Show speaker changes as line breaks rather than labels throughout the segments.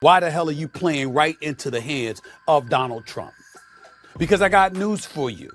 Why the hell are you playing right into the hands of Donald Trump? Because I got news for you.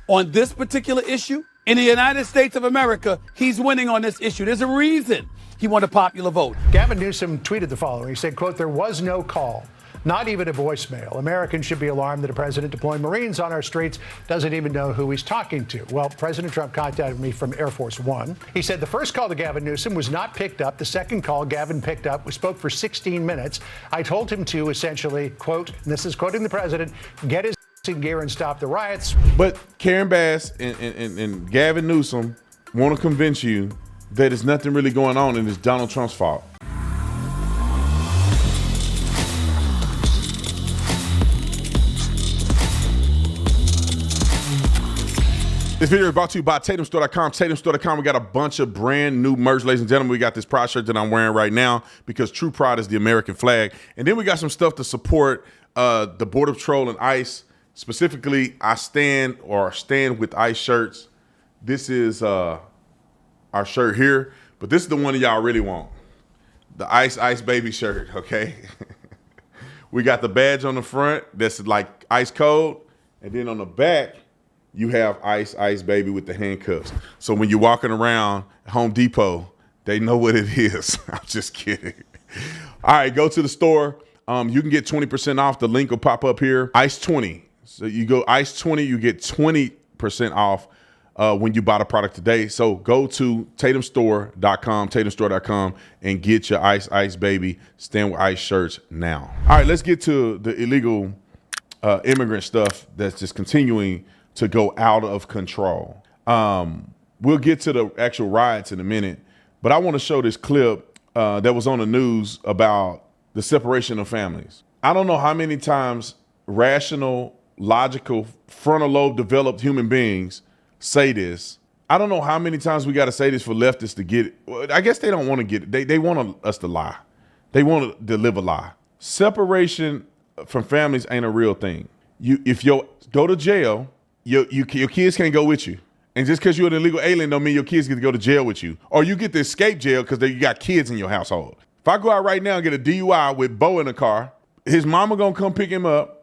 On this particular issue, in the United States of America, he's winning on this issue. There's a reason he won a popular vote.
Gavin Newsom tweeted the following. He said, quote, "There was no call, not even a voicemail. Americans should be alarmed that a president deploying Marines on our streets doesn't even know who he's talking to." Well, President Trump contacted me from Air Force One. He said the first call to Gavin Newsom was not picked up. The second call Gavin picked up. We spoke for 16 minutes. I told him to essentially, quote, and this is quoting the president, get his in gear and stop the riots.
But Karen Bass and Gavin Newsom want to convince you that there's nothing really going on and it's Donald Trump's fault. This video is brought to you by TatumStore.com. TatumStore.com, we got a bunch of brand new merch, ladies and gentlemen. We got this pride shirt that I'm wearing right now because true pride is the American flag. And then we got some stuff to support the Border Patrol and ICE. Specifically, I stand with ICE shirts. This is our shirt here, but this is the one that y'all really want. The Ice Baby shirt, okay? We got the badge on the front that's like ice cold, and then on the back, you have Ice Baby with the handcuffs. So when you're walking around Home Depot, they know what it is. I'm just kidding. All right, go to the store. You can get 20% off. The link will pop up here. Ice 20. So you go Ice 20, you get 20% off when you buy the product today. So go to TatumStore.com, and get your Ice Baby Stand With Ice shirts now. All right, let's get to the illegal immigrant stuff that's just continuing to go out of control. We'll get to the actual riots in a minute, but I want to show this clip that was on the news about the separation of families. I don't know how many times rational, logical, frontal lobe developed human beings say this. I don't know how many times we got to say this for leftists to get it. Well, I guess they don't want to get it. They want us to lie. They want to deliver a lie. Separation from families ain't a real thing. If you go to jail, your kids can't go with you. And just because you're an illegal alien don't mean your kids get to go to jail with you. Or you get to escape jail because you got kids in your household. If I go out right now and get a DUI with Bo in the car, his mama going to come pick him up,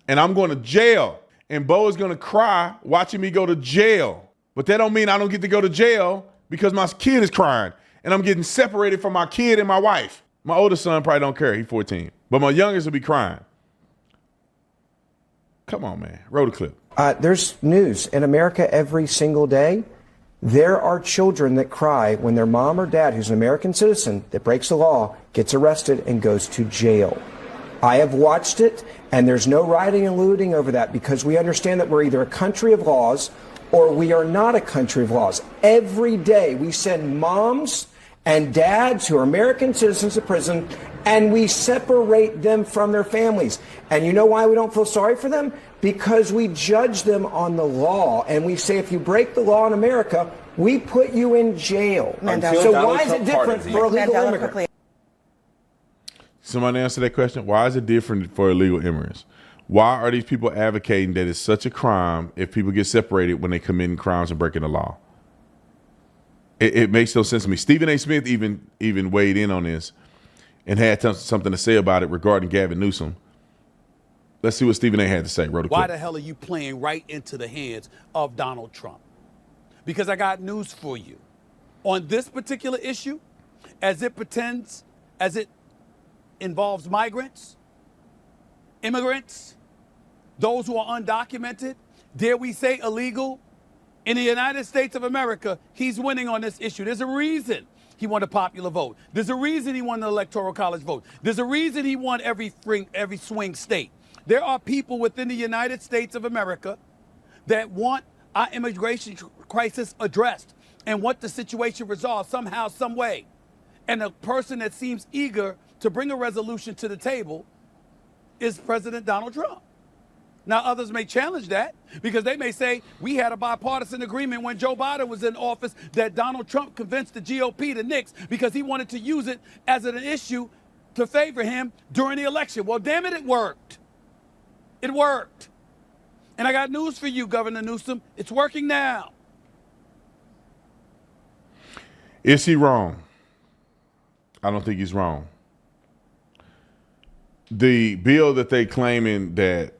and I'm going to jail. And Bo is going to cry watching me go to jail. But that don't mean I don't get to go to jail because my kid is crying. And I'm getting separated from my kid and my wife. My oldest son probably don't care. He's 14. But my youngest will be crying. Come on, man. Roll the clip.
There's news in America every single day. There are children that cry when their mom or dad, who's an American citizen that breaks the law, gets arrested and goes to jail. I have watched it, and there's no rioting and looting over that because we understand that we're either a country of laws or we are not a country of laws. Every day we send moms and dads who are American citizens to prison, and we separate them from their families. And you know why we don't feel sorry for them? Because we judge them on the law, and we say if you break the law in America, we put you in jail. So why is it different for illegal immigrants?
Somebody answer that question. Why is it different for illegal immigrants? Why are these people advocating that it's such a crime if people get separated when they commit crimes and breaking the law? It makes no sense to me. Stephen A. Smith even weighed in on this and had something to say about it regarding Gavin Newsom. Let's see what Stephen A. had to say.
Why the hell are you playing right into the hands of Donald Trump? Because I got news for you. On this particular issue, as it involves migrants, immigrants, those who are undocumented, dare we say illegal, in the United States of America, he's winning on this issue. There's a reason he won a popular vote. There's a reason he won the Electoral College vote. There's a reason he won every swing state. There are people within the United States of America that want our immigration crisis addressed and want the situation resolved somehow, some way. And a person that seems eager to bring a resolution to the table is President Donald Trump. Now, others may challenge that because they may say we had a bipartisan agreement when Joe Biden was in office that Donald Trump convinced the GOP to nix because he wanted to use it as an issue to favor him during the election. Well, damn it, it worked. It worked. And I got news for you, Governor Newsom. It's working now.
Is he wrong? I don't think he's wrong. the bill that they claiming that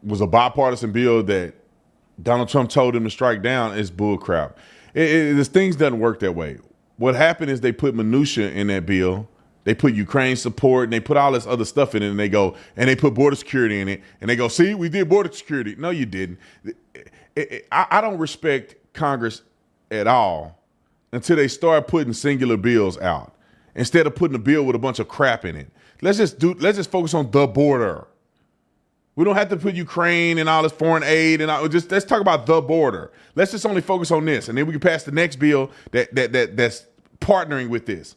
was a bipartisan bill that Donald Trump told him to strike down is bullcrap. This things doesn't work that way. What happened is they put minutia in that bill. They put Ukraine support and they put all this other stuff in it, and they go and they put border security in it, and they go, see, we did border security. No, you didn't. I don't respect Congress at all until they start putting singular bills out instead of putting a bill with a bunch of crap in it. Let's just focus on the border. We don't have to put Ukraine and all this foreign aid and let's talk about the border. Let's just only focus on this, and then we can pass the next bill that's partnering with this.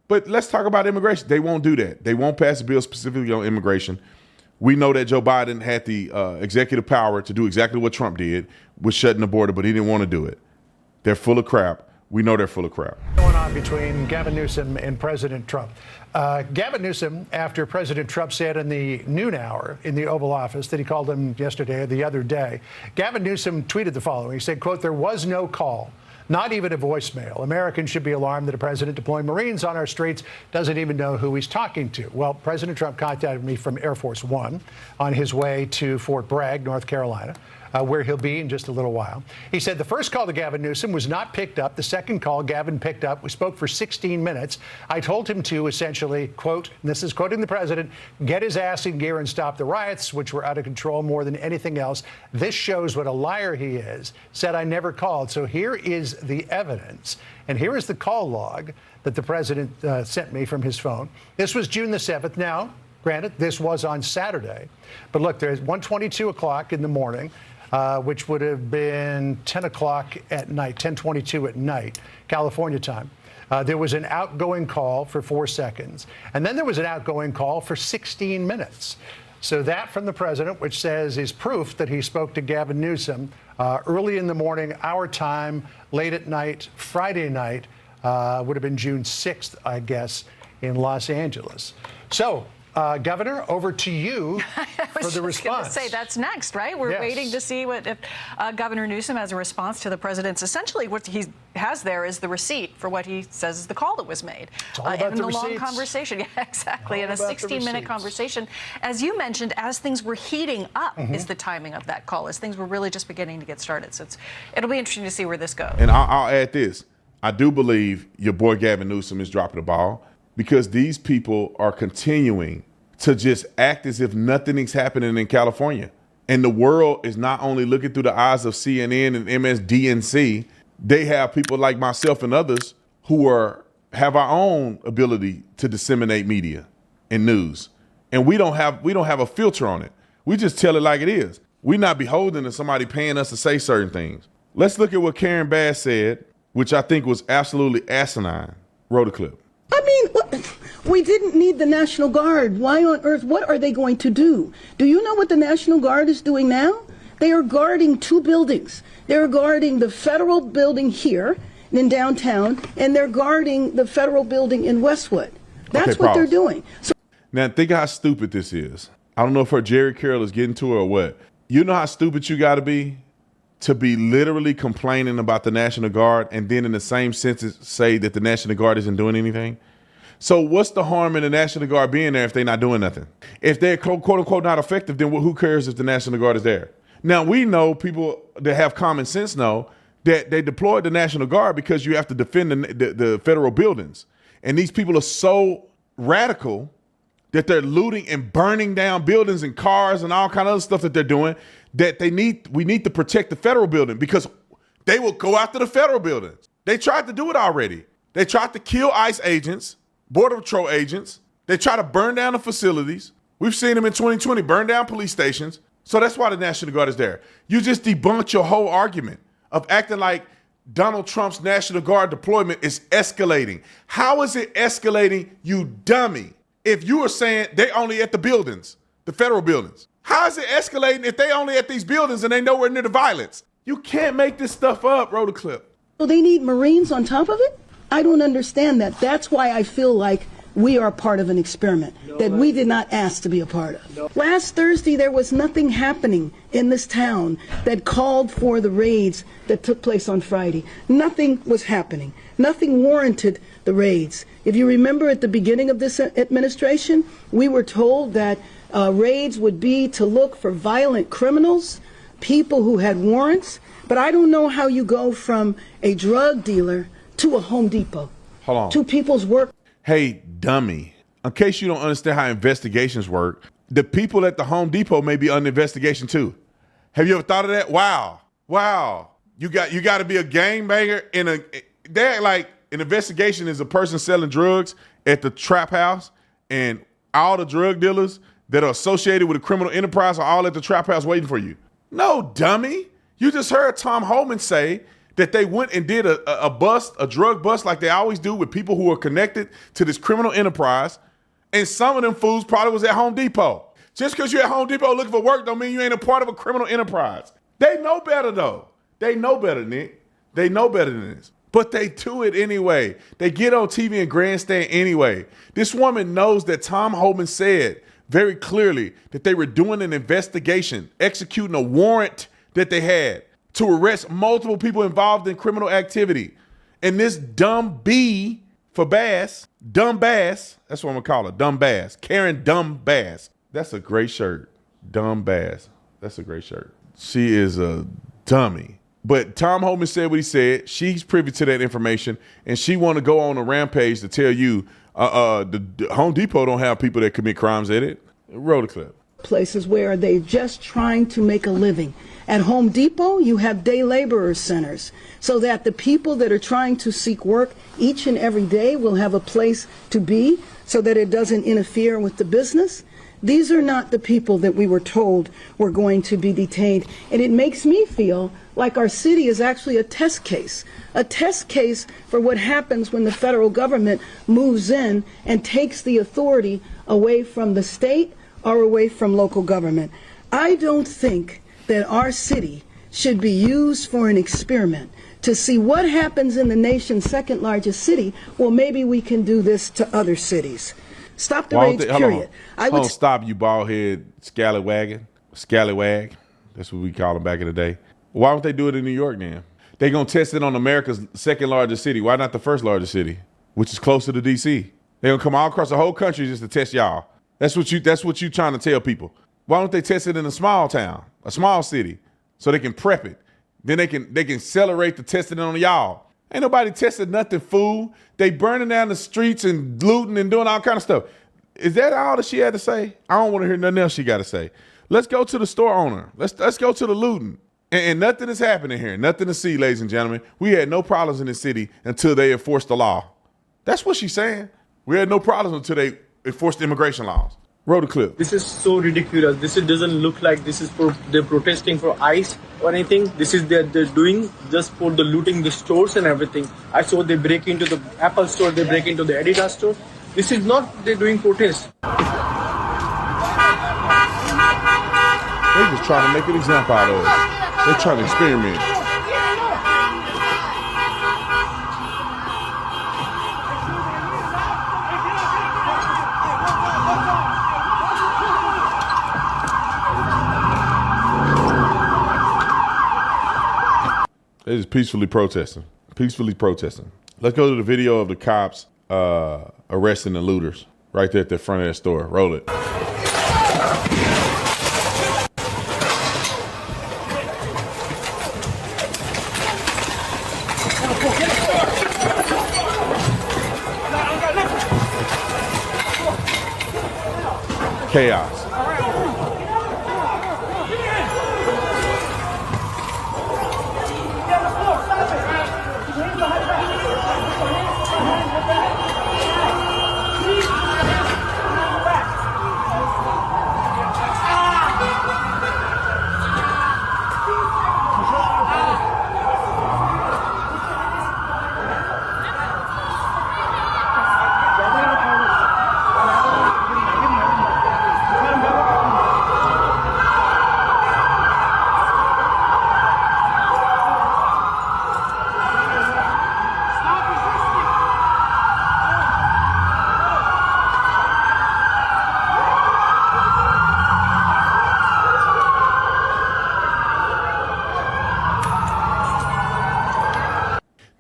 But let's talk about immigration. They won't do that. They won't pass a bill specifically on immigration. We know that Joe Biden had the executive power to do exactly what Trump did with shutting the border, but he didn't want to do it. They're full of crap. We know they're full of crap.
Going on between Gavin Newsom and President Trump. Gavin Newsom, after President Trump said in the noon hour in the Oval Office that he called him yesterday or the other day, Gavin Newsom tweeted the following. He said, quote, "There was no call, not even a voicemail. Americans should be alarmed that a president deploying Marines on our streets doesn't even know who he's talking to." Well, President Trump contacted me from Air Force One on his way to Fort Bragg, North Carolina, where he'll be in just a little while. He said the first call to Gavin Newsom was not picked up. The second call Gavin picked up. We spoke for 16 minutes. I told him to essentially, quote, and this is quoting the president, "get his ass in gear and stop the riots, which were out of control more than anything else. This shows what a liar he is." Said I never called. So here is the evidence. And here is the call log that the president sent me from his phone. This was June the 7th. Now, granted, this was on Saturday. But look, there's 1:22 o'clock in the morning. Which would have been 10 o'clock at night, 10:22 at night, California time. There was an outgoing call for 4 seconds. And then there was an outgoing call for 16 minutes. So that from the president, which says is proof that he spoke to Gavin Newsom early in the morning, our time, late at night, Friday night, would have been June 6th, I guess, in Los Angeles. So, Governor, over to you for the response.
I was say that's next, right? We're waiting to see what if Governor Newsom has a response to the president's. Essentially, what he has there is the receipt for what he says is the call that was made.
It's all about
and
the
long
receipts.
Conversation, yeah, exactly,
all
in a 16-minute conversation. As you mentioned, as things were heating up, is the timing of that call, as things were really just beginning to get started. So it'll be interesting to see where this goes.
And I'll add this: I do believe your boy Gavin Newsom is dropping the ball, because these people are continuing to just act as if nothing is happening in California. And the world is not only looking through the eyes of CNN and MSDNC, they have people like myself and others who have our own ability to disseminate media and news. And we don't have a filter on it. We just tell it like it is. We're not beholden to somebody paying us to say certain things. Let's look at what Karen Bass said, which I think was absolutely asinine. Roll the clip.
I mean, we didn't need the National Guard. Why on earth? What are they going to do? Do you know what the National Guard is doing now? They are guarding 2 buildings. They're guarding the federal building here in downtown, and they're guarding the federal building in Westwood. That's what they're doing. So
now, think how stupid this is. I don't know if her Jerry Carroll is getting to her or what. You know how stupid you got to be literally complaining about the National Guard and then in the same sentence say that the National Guard isn't doing anything? So what's the harm in the National Guard being there if they're not doing nothing? If they're quote unquote not effective, then who cares if the National Guard is there? Now, we know, people that have common sense know, that they deployed the National Guard because you have to defend the federal buildings. And these people are so radical that they're looting and burning down buildings and cars and all kind of other stuff that they're doing, that we need to protect the federal building, because they will go after the federal buildings. They tried to do it already. They tried to kill ICE agents, Border Patrol agents. They try to burn down the facilities. We've seen them in 2020 burn down police stations. So that's why the National Guard is there. You just debunked your whole argument of acting like Donald Trump's National Guard deployment is escalating. How is it escalating, you dummy, if you are saying they only at the buildings, the federal buildings? How is it escalating if they only at these buildings and they nowhere near the violence? You can't make this stuff up. Roll the clip.
they need Marines on top of it? I don't understand that. That's why I feel like we are part of an experiment that we did not ask to be a part of. Last Thursday, there was nothing happening in this town that called for the raids that took place on Friday. Nothing was happening. Nothing warranted the raids. If you remember at the beginning of this administration, we were told that raids would be to look for violent criminals, people who had warrants. But I don't know how you go from a drug dealer to a Home Depot.
Hold on.
To people's work.
Hey, dummy. In case you don't understand how investigations work, the people at the Home Depot may be under investigation too. Have you ever thought of that? Wow. You got to be a gangbanger in a. They act like an investigation is a person selling drugs at the trap house, and all the drug dealers that are associated with a criminal enterprise are all at the trap house waiting for you. No, dummy. You just heard Tom Homan say that they went and did a drug bust like they always do with people who are connected to this criminal enterprise. And some of them fools probably was at Home Depot. Just because you're at Home Depot looking for work don't mean you ain't a part of a criminal enterprise. They know better, though. They know better, Nick. They know better than this. But they do it anyway. They get on TV and grandstand anyway. This woman knows that Tom Homan said very clearly that they were doing an investigation, executing a warrant that they had to arrest multiple people involved in criminal activity. And this dumb B for Bass, Dumb Bass, that's what I'm gonna call her, Dumb Bass, Karen Dumb Bass. That's a great shirt, Dumb Bass. That's a great shirt. She is a dummy. But Tom Homan said what he said. She's privy to that information, and she want to go on a rampage to tell you the Home Depot don't have people that commit crimes at it. Roll the clip.
Places where they're just trying to make a living. At Home Depot, you have day laborer centers so that the people that are trying to seek work each and every day will have a place to be so that it doesn't interfere with the business. These are not the people that we were told were going to be detained. And it makes me feel like our city is actually a test case for what happens when the federal government moves in and takes the authority away from the state or away from local government. I don't think that our city should be used for an experiment to see what happens in the nation's second largest city. Well, maybe we can do this to other cities. Stop the raids, period.
Hold on, stop, you bald head scallywag. That's what we call them back in the day. Why don't they do it in New York then? They're going to test it on America's second largest city. Why not the first largest city, which is closer to D.C.? They're going to come all across the whole country just to test y'all. That's what you trying to tell people. Why don't they test it in a small town, a small city, so they can prep it? Then they can accelerate the testing on y'all. Ain't nobody testing nothing, fool. They burning down the streets and looting and doing all kind of stuff. Is that all that she had to say? I don't want to hear nothing else she got to say. Let's go to the store owner. Let's go to the looting. And nothing is happening here. Nothing to see, ladies and gentlemen. We had no problems in this city until they enforced the law. That's what she's saying. We had no problems until they enforced the immigration laws. Roll the clip.
This is so ridiculous. Doesn't look like this is for they're protesting for ICE or anything. This is they're doing just for the looting the stores and everything. I saw they break into the Apple store, they break into the Adidas store. This is not they're doing protest.
They just trying to make an example out of it. They're trying to experiment. They're just peacefully protesting. Let's go to the video of the cops arresting the looters right there at the front of that store. Roll it. Chaos.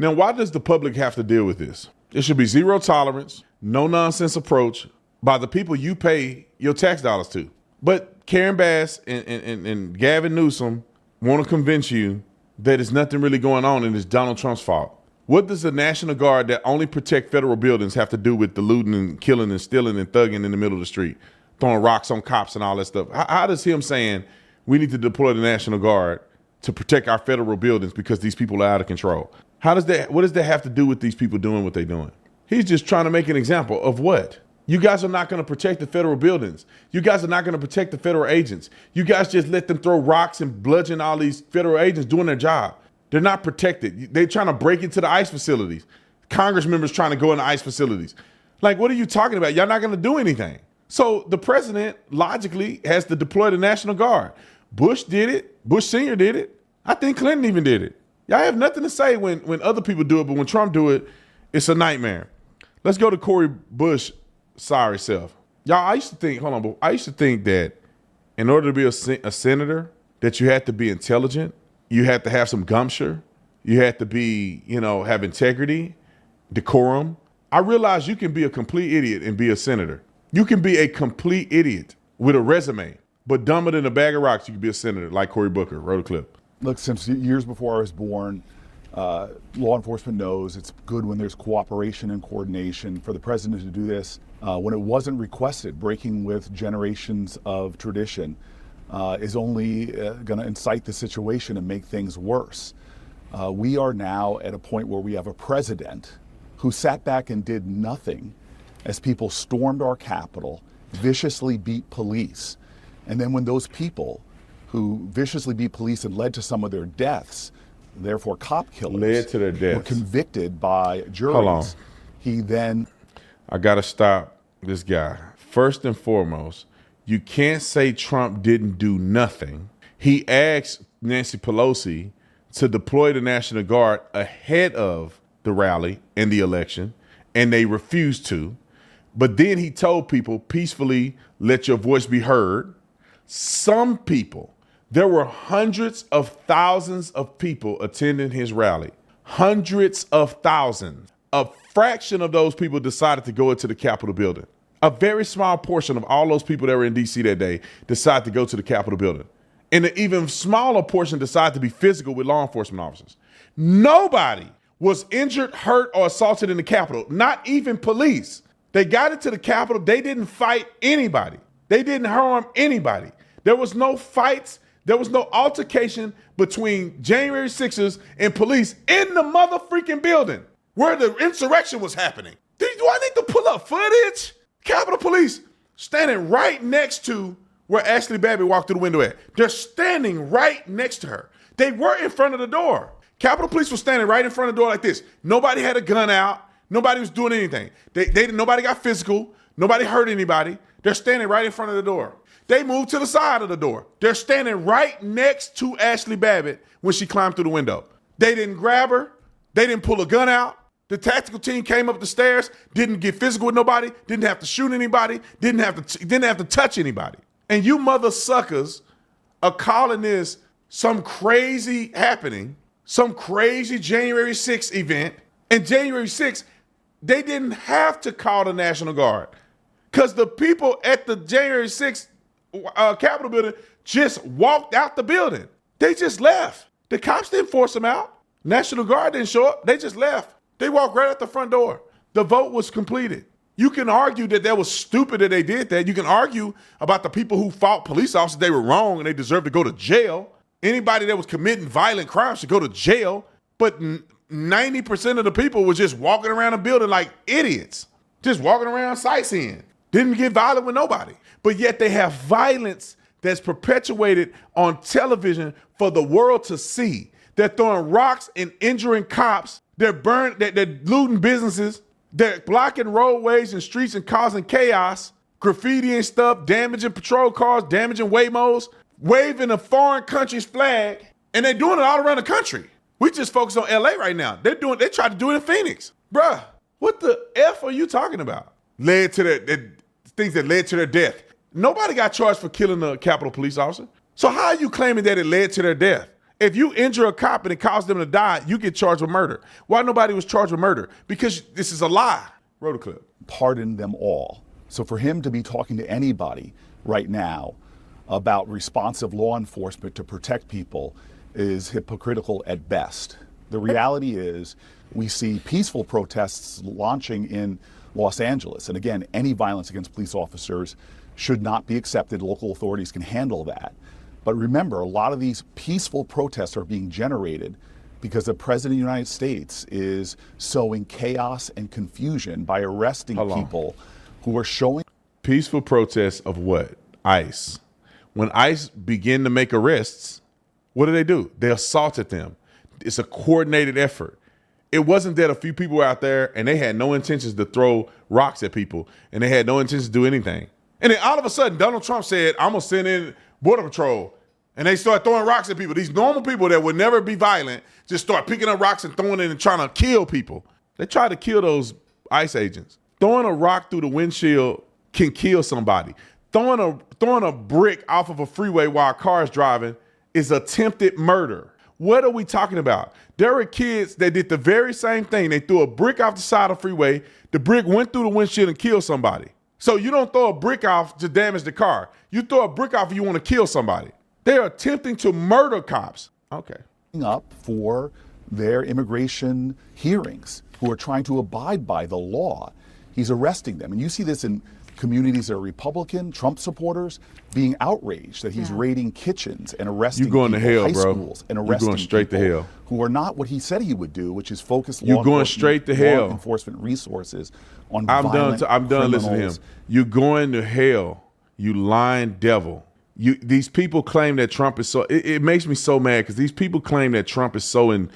Now, why does the public have to deal with this? It should be zero tolerance, no nonsense approach by the people you pay your tax dollars to. But Karen Bass and Gavin Newsom want to convince you that it's nothing really going on and it's Donald Trump's fault. What does the National Guard that only protect federal buildings have to do with the looting and killing and stealing and thugging in the middle of the street, throwing rocks on cops and all that stuff? How does him saying we need to deploy the National Guard to protect our federal buildings because these people are out of control? What does that have to do with these people doing what they're doing? He's just trying to make an example of what? You guys are not going to protect the federal buildings. You guys are not going to protect the federal agents. You guys just let them throw rocks and bludgeon all these federal agents doing their job. They're not protected. They're trying to break into the ICE facilities. Congress members trying to go into ICE facilities. Like, what are you talking about? Y'all not going to do anything. So the president logically has to deploy the National Guard. Bush did it. Bush Sr. did it. I think Clinton even did it. Y'all have nothing to say when other people do it, but when Trump do it, it's a nightmare. Let's go to Cori Bush. Sorry self. Y'all, I used to think that in order to be a senator, that you had to be intelligent, you had to have some gumption, you had to be, have integrity, decorum. I realized you can be a complete idiot and be a senator. You can be a complete idiot with a resume, but dumber than a bag of rocks, you can be a senator, like Cory Booker wrote a clip.
Look, since years before I was born, law enforcement knows it's good when there's cooperation and coordination. For the president to do this when it wasn't requested, breaking with generations of tradition, is only going to incite the situation and make things worse. We are now at a point where we have a president who sat back and did nothing as people stormed our Capitol, viciously beat police. And then when those people who viciously beat police and led to some of their deaths, therefore cop killers,
led to their deaths,
were convicted by juries.
Hold on.
He then...
I got to stop this guy. First and foremost, you can't say Trump didn't do nothing. He asked Nancy Pelosi to deploy the National Guard ahead of the rally and the election, and they refused to. But then he told people, peacefully, let your voice be heard. Some people, there were hundreds of thousands of people attending his rally. Hundreds of thousands. A fraction of those people decided to go into the Capitol building. A very small portion of all those people that were in D.C. that day decided to go to the Capitol building. And an even smaller portion decided to be physical with law enforcement officers. Nobody was injured, hurt, or assaulted in the Capitol, not even police. They got into the Capitol. They didn't fight anybody. They didn't harm anybody. There was no fights. There was no altercation between January 6ers and police in the mother-freaking building where the insurrection was happening. Do I need to pull up footage? Capitol Police standing right next to where Ashley Babbitt walked through the window at. They're standing right next to her. They were in front of the door. Capitol Police was standing right in front of the door like this. Nobody had a gun out. Nobody was doing anything. Nobody got physical. Nobody hurt anybody. They're standing right in front of the door. They moved to the side of the door. They're standing right next to Ashley Babbitt when she climbed through the window. They didn't grab her. They didn't pull a gun out. The tactical team came up the stairs, didn't get physical with nobody, didn't have to shoot anybody, didn't have to touch anybody. And you mother suckers are calling this some crazy happening, some crazy January 6th event. And January 6th, they didn't have to call the National Guard because the people at the January 6th Capitol building just walked out the building. They just left. The cops didn't force them out. National Guard didn't show up. They just left. They walked right out the front door. The vote was completed. You can argue that was stupid that they did that. You can argue about the people who fought police officers. They were wrong and they deserve to go to jail. Anybody that was committing violent crimes should go to jail. But 90% of the people were just walking around the building like idiots, just walking around sightseeing. Didn't get violent with nobody. But yet they have violence that's perpetuated on television for the world to see. They're throwing rocks and injuring cops. They're looting businesses. They're blocking roadways and streets and causing chaos, graffiti and stuff, damaging patrol cars, damaging Waymos, waving a foreign country's flag. And they're doing it all around the country. We just focus on LA right now. They tried to do it in Phoenix. Bruh, what the F are you talking about? Things that led to their death. Nobody got charged for killing a Capitol Police officer. So how are you claiming that it led to their death? If you injure a cop and it causes them to die, you get charged with murder. Why nobody was charged with murder? Because this is a lie. Roll the clip.
Pardon them all. So for him to be talking to anybody right now about responsive law enforcement to protect people is hypocritical at best. The reality is we see peaceful protests launching in Los Angeles. And again, any violence against police officers should not be accepted. Local authorities can handle that. But remember, a lot of these peaceful protests are being generated because the President of the United States is sowing chaos and confusion by arresting people who are showing.
Peaceful protests of what? ICE. When ICE begin to make arrests, what do? They assaulted them. It's a coordinated effort. It wasn't that a few people were out there and they had no intentions to throw rocks at people and they had no intentions to do anything. And then all of a sudden, Donald Trump said, I'm going to send in Border Patrol. And they start throwing rocks at people. These normal people that would never be violent just start picking up rocks and throwing it and trying to kill people. They tried to kill those ICE agents. Throwing a rock through the windshield can kill somebody. Throwing a brick off of a freeway while a car is driving is attempted murder. What are we talking about? There were kids that did the very same thing. They threw a brick off the side of the freeway. The brick went through the windshield and killed somebody. So you don't throw a brick off to damage the car. You throw a brick off if you want to kill somebody. They are attempting to murder cops. Okay.
Up for their immigration hearings, who are trying to abide by the law. He's arresting them. And you see this in communities that are Republican, Trump supporters, being outraged that he's raiding kitchens and arresting
You're going
people,
to hell,
high
bro.
schools, and arresting
You're going straight to
people
hell.
Who are not what he said he would do, which is focus
You're going straight to hell.
law enforcement resources on
I'm
violent
done listening to him. You're going to hell, you lying devil. These people claim that Trump is so, it makes me so mad because these people claim that Trump is so in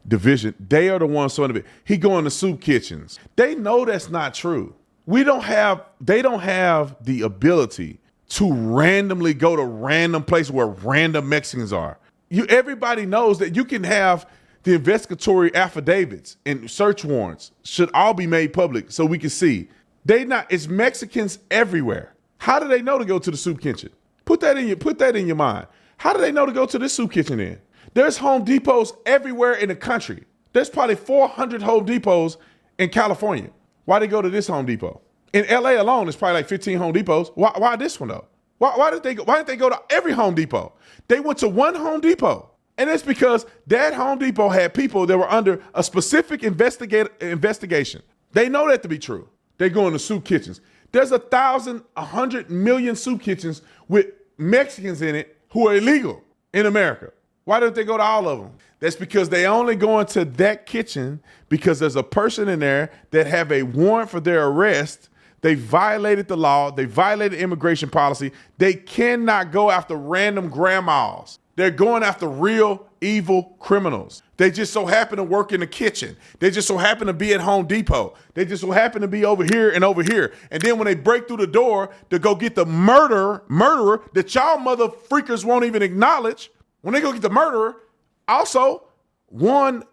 division. They are the ones so in it. He going to soup kitchens. They know that's not true. They don't have the ability to randomly go to random places where random Mexicans are. Everybody knows that you can have the investigatory affidavits and search warrants should all be made public so we can see. It's Mexicans everywhere. How do they know to go to the soup kitchen? Put that in your mind. How do they know to go to this soup kitchen then? There's Home Depots everywhere in the country. There's probably 400 Home Depots in California. Why they go to this Home Depot? In LA alone, there's probably like 15 Home Depots. Why this one though? Why didn't they go to every Home Depot? They went to one Home Depot. And it's because that Home Depot had people that were under a specific investigation. They know that to be true. They go into soup kitchens. There's 100 million soup kitchens with Mexicans in it who are illegal in America. Why don't they go to all of them? That's because they only go into that kitchen because there's a person in there that have a warrant for their arrest. They violated the law. They violated immigration policy. They cannot go after random grandmas. They're going after real evil criminals. They just so happen to work in the kitchen. They just so happen to be at Home Depot. They just so happen to be over here and over here. And then when they break through the door to go get the murderer that y'all mother freakers won't even acknowledge, when they go get the murderer, also Juan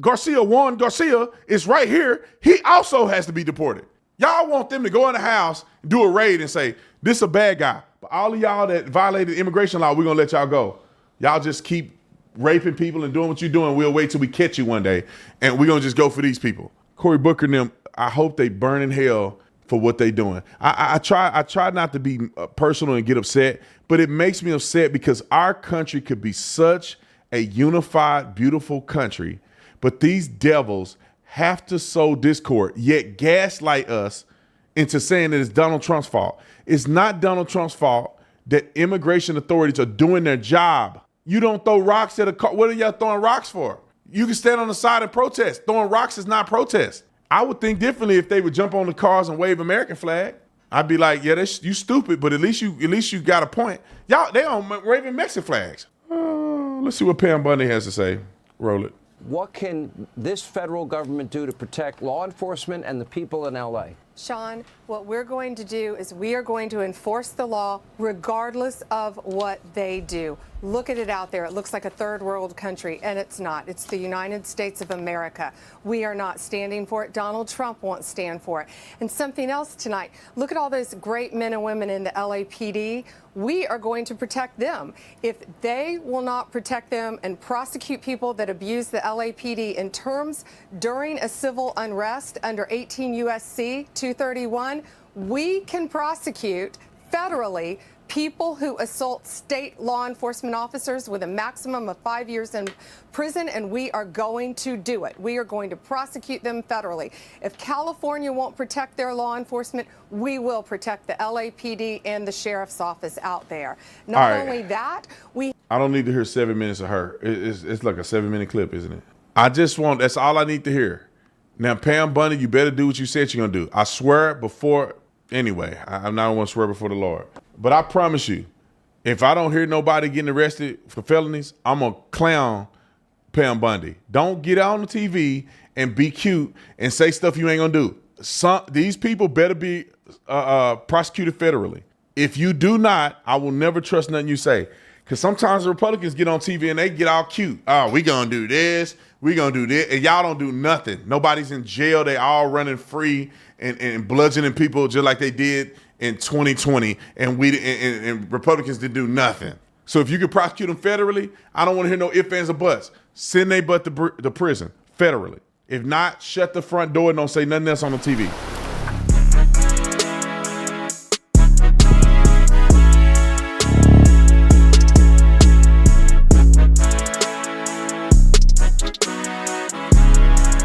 Garcia is right here. He also has to be deported. Y'all want them to go in the house, do a raid and say, this is a bad guy. But all of y'all that violated immigration law, we're going to let y'all go. Y'all just keep raping people and doing what you're doing. We'll wait till we catch you one day, and we're going to just go for these people. Cory Booker and them, I hope they burn in hell for what they doing. I try not to be personal and get upset, but it makes me upset because our country could be such a unified, beautiful country, but these devils have to sow discord, yet gaslight us into saying that it's Donald Trump's fault. It's not Donald Trump's fault that immigration authorities are doing their job. You don't throw rocks at a car. What are y'all throwing rocks for? You can stand on the side and protest. Throwing rocks is not protest. I would think differently if they would jump on the cars and wave American flag. I'd be like, yeah, you stupid, but at least you got a point. Y'all, they on waving Mexican flags. Let's see what Pam Bundy has to say. Roll it.
What can this federal government do to protect law enforcement and the people in L.A.? Sean, what we're going to do is we are going to enforce the law regardless of what they do. Look at it out there. It looks like a third world country, and it's not. It's the United States of America. We are not standing for it. Donald Trump won't stand for it. And something else tonight, look at all those great men and women in the LAPD. We are going to protect them. If they will not protect them and prosecute people that abuse the LAPD in terms during a civil unrest under 18 U.S.C. 231, we can prosecute federally people who assault state law enforcement officers with a maximum of 5 years in prison, and we are going to do it. We are going to prosecute them federally. If California won't protect their law enforcement, we will protect the LAPD and the sheriff's office out there. Not only that,
I don't need to hear 7 minutes of her. It's like a 7-minute clip, isn't it? That's all I need to hear. Now, Pam Bundy, you better do what you said you're going to do. I swear before, anyway, I'm not going to swear before the Lord. But I promise you, if I don't hear nobody getting arrested for felonies, I'm going to clown Pam Bundy. Don't get out on the TV and be cute and say stuff you ain't going to do. These people better be prosecuted federally. If you do not, I will never trust nothing you say. Because sometimes the Republicans get on TV and they get all cute. Oh, we going to do this. We going to do this. And y'all don't do nothing. Nobody's in jail. They all running free and bludgeoning people just like they did in 2020, and Republicans didn't do nothing. So if you could prosecute them federally, I don't want to hear no ifs, ands, or buts. Send they butt to prison federally. If not, shut the front door and don't say nothing else on the TV.